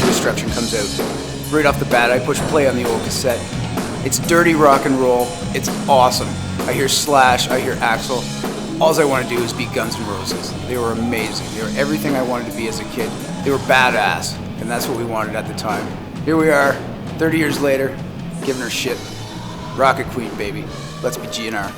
Destruction comes out. Right off the bat, I push play on the old cassette. It's dirty rock and roll. It's awesome. I hear Slash, I hear Axl. All I want to do is be Guns N' Roses. They were amazing. They were everything I wanted to be as a kid. They were badass, and that's what we wanted at the time. Here we are, 30 years later, giving her shit. Rocket Queen, baby. Let's be GNR.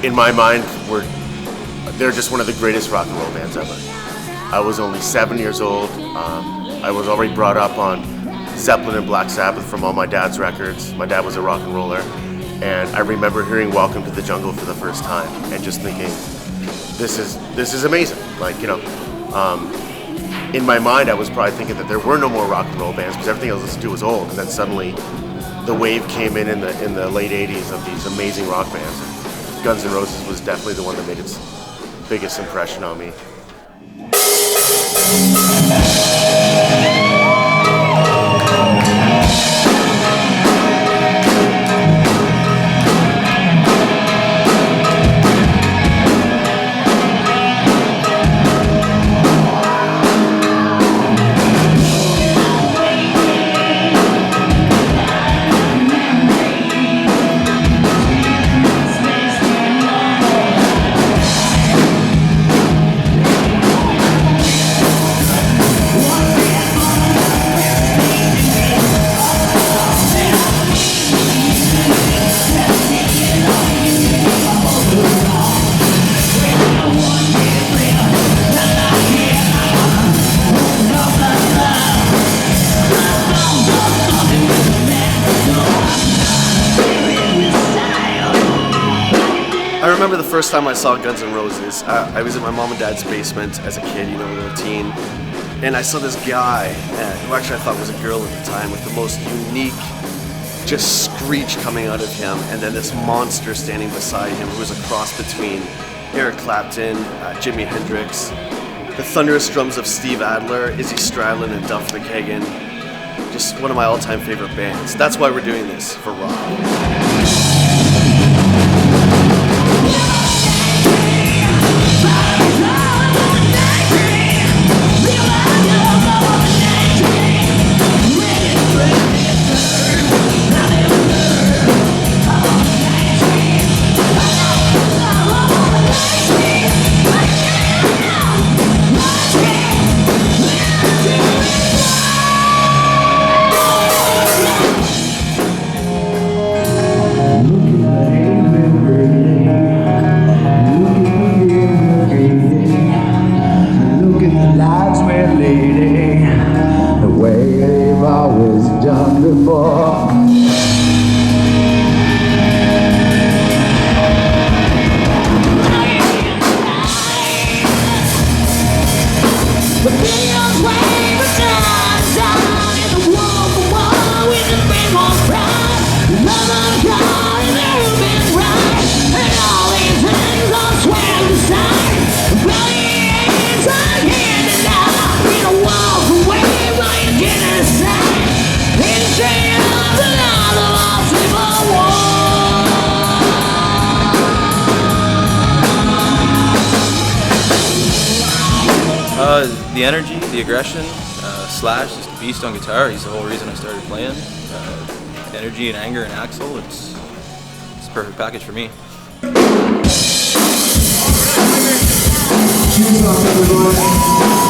In my mind, they're just one of the greatest rock and roll bands ever. I was only 7 years old. I was already brought up on Zeppelin and Black Sabbath from all my dad's records. My dad was a rock and roller, and I remember hearing Welcome to the Jungle for the first time and just thinking, this is amazing. Like, you know, in my mind, I was probably thinking that there were no more rock and roll bands because everything I was listening to was old, and then suddenly the wave came in the late 80s of these amazing rock bands. Guns N' Roses was definitely the one that made its biggest impression on me. What? remember the first time I saw Guns N' Roses. I was in my mom and dad's basement as a kid, you know, a little teen, and I saw this guy, who actually I thought was a girl at the time, with the most unique just screech coming out of him, and then this monster standing beside him who was a cross between Eric Clapton, Jimi Hendrix, the thunderous drums of Steve Adler, Izzy Stradlin, and Duff McKagan. Just one of my all-time favorite bands. That's why we're doing this, for rock. The energy, the aggression, Slash is the beast on guitar. He's the whole reason I started playing. Energy and anger and Axl, it's a perfect package for me. Cheers up, everybody.